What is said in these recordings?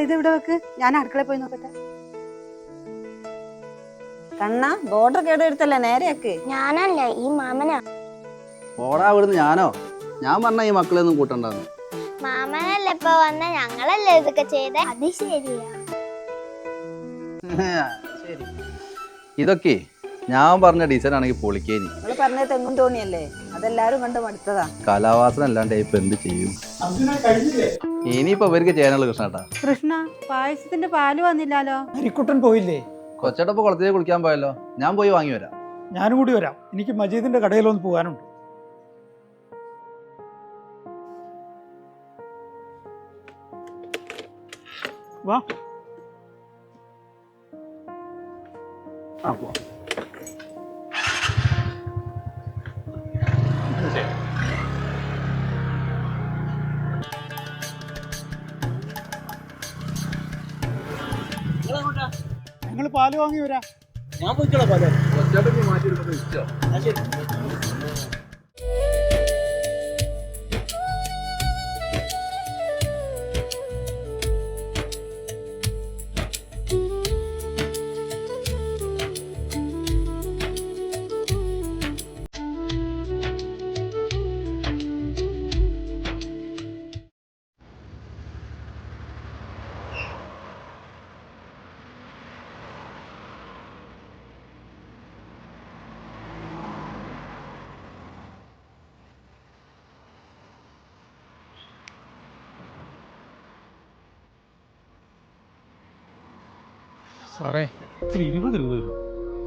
ഇത് ഇവിടെ വെക്ക്, ഞാൻ അടുക്കളയിൽ പോയി നോക്കട്ടെ. കണ്ണ ബോർഡർ കേടെടുത്തല്ലേ നേരെയാക്ക്. ഞാനല്ല, ഈ മാമനാ. ഓടാ ഇവിടുന്ന് ഞാനോ? ഞാൻ പറഞ്ഞ ഈ മക്കളെയൊന്നും കൂട്ടണ്ടെന്ന്. മാമനല്ലേ ഇപ്പൊ വന്ന, ഞങ്ങളല്ലേ ഇതൊക്കെ ചെയ്തേ. അത് ശരിയാ. ശരി, ഇതൊക്കെ ഞാൻ പറഞ്ഞ ഡിസൈൻ ആണെങ്കിൽ പൊളിക്കേനി. നമ്മള് പറഞ്ഞ തെങ്ങും തോണിയല്ലേ, അതെല്ലാരും കണ്ട് മടുത്തതാ. കലാവാസന അല്ലാണ്ട് ഇപ്പൊ എന്ത് ചെയ്യും? ഇനിയിപ്പോ ഇവർക്ക് ചെയ്യാനുള്ള കൃഷ്ണേട്ടാ. കൃഷ്ണ, പായസത്തിന്റെ പാല് വന്നില്ലാലോ. ഹരിക്കുട്ടൻ പോയില്ലേ? കൊച്ചേട്ടപ്പോ കുളത്തിലേക്ക് കുളിക്കാൻ പോയല്ലോ, ഞാൻ പോയി വാങ്ങി വരാം. ഞാനും കൂടി വരാം, എനിക്ക് മജീദിന്റെ കടയിലൊന്ന് പോകാനുണ്ട്. വാ. ഞങ്ങൾ പാല് വാങ്ങി വരാം. ഞാൻ പോയിക്കോളാം പാല്. കൊച്ചേട്ടൻ മാറ്റി ഇഷ്ടോ? ശരി. സാറേ, ഒരു 20 രൂപ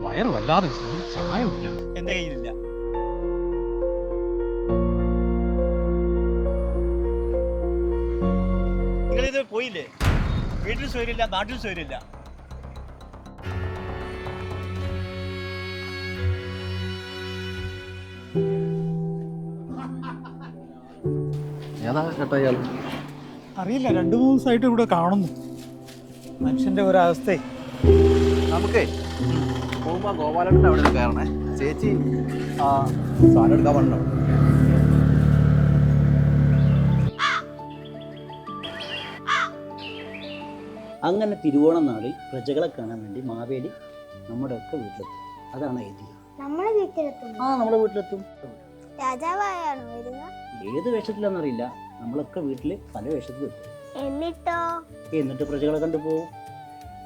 വയറ് വല്ലാതെ ചായമില്ല. എന്റെ കയ്യിലില്ല. നിങ്ങളിത് പോയില്ലേ? വീട്ടിൽ സ്വൈര്യമില്ല, നാട്ടിൽ സ്വൈര്യമില്ല. ഏതാ ചേട്ടാ ഇയാള്? അറിയില്ല, 2-3 ദിവസമായിട്ട് ഇവിടെ കാണുന്നു. മനുഷ്യന്റെ ഒരവസ്ഥ. നമുക്കേ പോകുമ്പോ ഗോപാലന്റെ അവിടെ കയറണേ. ചേച്ചി സാധനം എടുക്കാൻ പറഞ്ഞോ? അങ്ങനെ തിരുവോണം നാളിൽ പ്രജകളെ കാണാൻ വേണ്ടി മാവേലി നമ്മുടെ ഒക്കെ വീട്ടിലെത്തും. അതാണ് ഐതിഹ്യം. നമ്മളെ വീട്ടിലെത്തും. നമ്മുടെ വീട്ടിലെത്തും. രാജാവായാണോ വരുക? ഏത് വേഷത്തിലാണെന്നറിയില്ല, നമ്മളൊക്കെ വീട്ടില് പല വേഷത്തിൽ എത്തും. എന്നിട്ടോ? എന്നിട്ട് പ്രജകളെ കണ്ടു പോകും.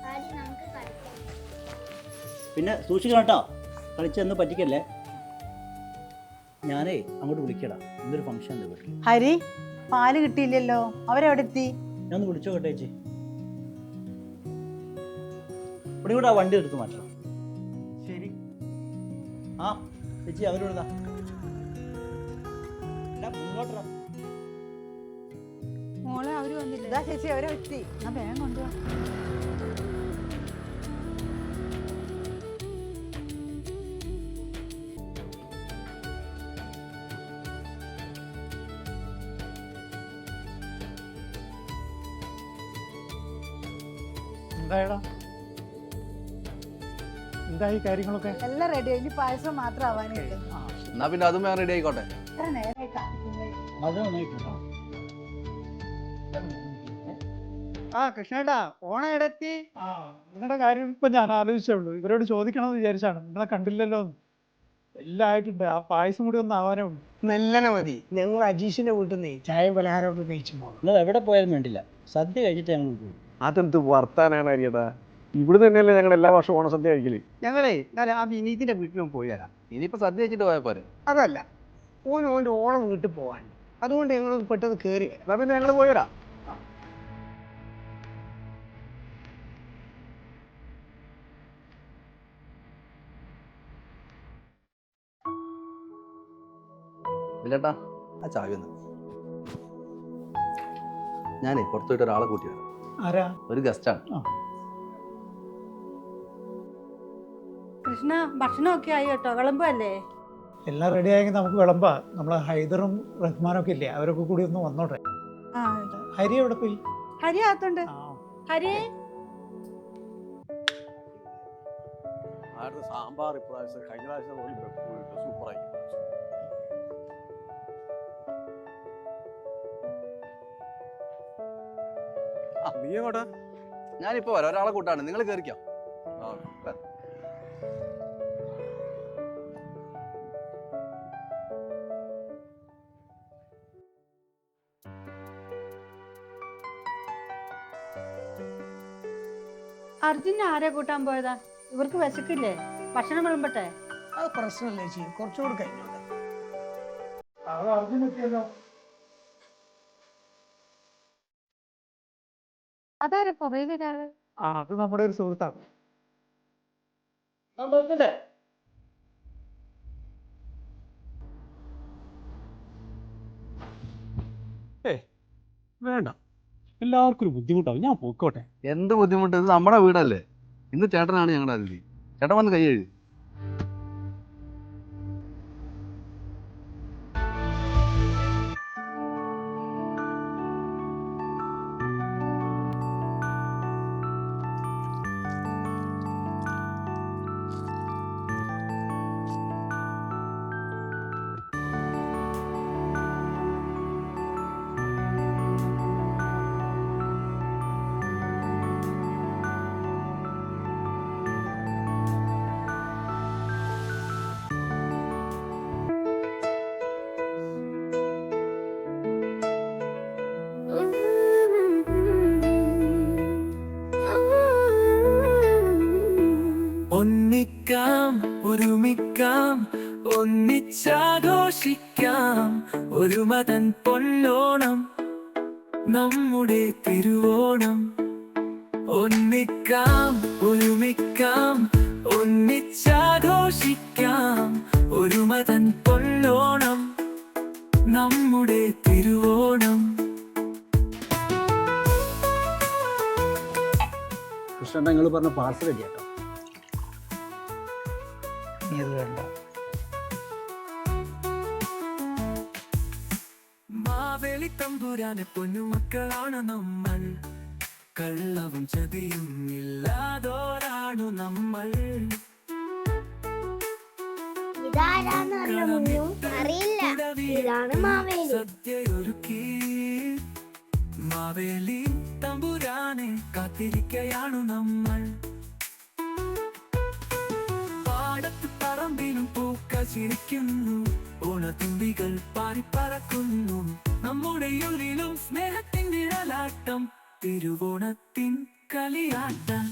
ആടി, നമുക്ക് കളിക്കാം. പിന്നെ സൂക്ഷിക്കണം കേട്ടോ, കളിച്ചൊന്നും പറ്റിക്കല്ലേ. ഞാനേ അങ്ങോട്ട് വിളിക്കടാ, ഇന്നൊരു ഫംഗ്ഷൻ ഉണ്ട് വീട്ടിൽ. ഹരി, പാല് കിട്ടിയില്ലല്ലോ, അവരെവിടെ എത്തി? ഞാൻ ഒന്ന് വിളിച്ചോ കേട്ടോ ചേച്ചി. ഇവിടെ കൂടെ ആ വണ്ടി എടുത്ത് മാറ്റണം. ശരി. ആ ചേച്ചി, അവരോടാ മുന്നോട്ടാ. മോളെ, അവര് വന്നില്ല. ഇതാ ചേച്ചി, അവരെ എത്തി. ഞാൻ വേഗം കൊണ്ടുപോവാ. എന്തായടാ, എന്തായി കാര്യങ്ങളൊക്കെ? എല്ലാം റെഡി. ഇനി പായസം മാത്രം ആവാനില്ല. എന്നാ പിന്നെ അതും വേറെ റെഡി ആയിക്കോട്ടെ. എത്ര നേരമായി കാത്തിരിക്കുന്നത്? അത് നന്നായിട്ടുണ്ടോ? കൃഷ്ണേട്ടാ, ഓണം എടത്തി. നിങ്ങളുടെ കാര്യം ഇപ്പൊ ഞാൻ ആലോചിച്ചുള്ളൂ. ഇവരോട് ചോദിക്കണമെന്ന് വിചാരിച്ചാണ്, നിങ്ങളെ കണ്ടില്ലല്ലോ. എല്ലാം ആയിട്ടുണ്ട്, ആ പായസം കൂടി ഒന്ന് ആവാനേ ഉള്ളൂ. നല്ലനെ മതി. ഞങ്ങൾ അജീഷിന്റെ വീട്ടിൽ നിന്ന് ചായ പലഹാരമൊക്കെ കഴിച്ചു പോകും. നിങ്ങൾ എവിടെ പോയാലും വേണ്ടില്ല, സദ്യ കഴിച്ചിട്ട് ഞങ്ങൾ പോകും. അതെന്ത് വർത്താനാണ് അറിയതാ? ഇവിടെ തന്നെയല്ലേ ഞങ്ങൾ എല്ലാ വർഷവും ഓണസദ്യ കഴിക്കല്. ഞങ്ങളേ എന്നാലും ആ വിനീതിന്റെ വീട്ടിലും പോയി വരാം. ഇനിയിപ്പോ സദ്യ വെച്ചിട്ട് പോയാൽ പോരെ? അതല്ല, ഓൻ്റെ ഓണം വീട്ടിൽ പോകാൻ. അതുകൊണ്ട് ഞങ്ങൾ പെട്ടെന്ന് കയറി. എന്നാ പിന്നെ ഞങ്ങൾ പോയി വരാം. ഇല്ലേട്ടാ, ആ ചായ ഒന്ന്. ഞാനേ പുറത്തു പോയിട്ട് ഒരാളെ കൂട്ടി വരാം. ആരാ? ഒരു ഗസ്റ്റാണ്. കൃഷ്ണ, ഭക്ഷണമൊക്കെ ആയി കേട്ടോ, വിളമ്പല്ലേ? എല്ലാം റെഡി ആയെങ്കിൽ നമുക്ക് വിളമ്പാ. നമ്മളെ ഹൈദറും റഹ്മാനൊക്കെ ഇല്ലേ, അവരൊക്കെ കൂടി ഒന്ന് വന്നോട്ടെ. ഹരി എവിടെ പോയി? ഹരി അകത്തുണ്ട്. ഹരി, സാമ്പാർ ഇപ്രാവശ്യം കഴിഞ്ഞ പ്രാവശ്യം സൂപ്പറായി. നീ എങ്ങോട്ടാ? ഞാനിപ്പോ വരാം, ഒരാളെ കൂട്ടാണ്, നിങ്ങൾ കയറിക്കോ. അർജുനെ ആരെ കൂട്ടാൻ പോയതാ? ഇവർക്ക് വിശക്കില്ലേ? ഭക്ഷണം വിളമ്പട്ടെ? അത് പ്രശ്നമല്ലേ ചേച്ചി, കുറച്ചുകൂടി കഴിഞ്ഞോട്ടെ. അത് അർജുനെത്തിയല്ലോ. അതാരെ പുറകിലൊരാള്? ആ, അത് നമ്മുടെ ഒരു സുഹൃത്താണ്. വേണ്ട, എല്ലാവർക്കും ഒരു ബുദ്ധിമുട്ടാവും. ഞാൻ പോയിക്കോട്ടെ. എന്ത് ബുദ്ധിമുട്ട്? ഇത് നമ്മുടെ വീടല്ലേ. ഇന്ന് ചേട്ടനാണ് ഞങ്ങളുടെ അതിഥി. ചേട്ടൻ വന്ന് കൈ എഴുതി. ഒന്നിക്കാം, ഒരുമിക്കാം, ഒന്നിച്ചാഘോഷിക്കാം ഒരു മതൻ പൊന്നോണം, നമ്മുടെ തിരുവോണം. ഒന്നിക്കാം, ഒരുമിക്കാം, ഒന്നിച്ചാഘോഷിക്കാം ഒരു മതൻ പൊന്നോണം, നമ്മുടെ തിരുവോണം. കൃഷ്ണ നിങ്ങൾ പറഞ്ഞ പാർസൽ റെഡി കേട്ടോ. നീ അത് വേണ്ട. മാവേലി തമ്പുരാനെ പൊന്നുമക്കളാണ് നമ്മൾ, കള്ളവും ചതിയും ഇല്ലാതോരാണു നമ്മൾ. ഇതാരാന്ന് അറിയാമോ? അറിയില്ല. ഇതാണ് മാവേലി. സദ്യയൊരുക്കി മാവേലി തമ്പുരാനെ കാത്തിരിക്കയാണു നമ്മൾ. പാടത്ത് പറമ്പിലും പൂക്കൾ ചിരിക്കുന്നു, ഓണത്തുമ്പികൾ പാറിപ്പറക്കുന്നു, നമ്മുടെ ഉള്ളിലും സ്നേഹത്തിൻ നിഴലാട്ടം, തിരുവോണത്തിൻ കളിയാട്ടം.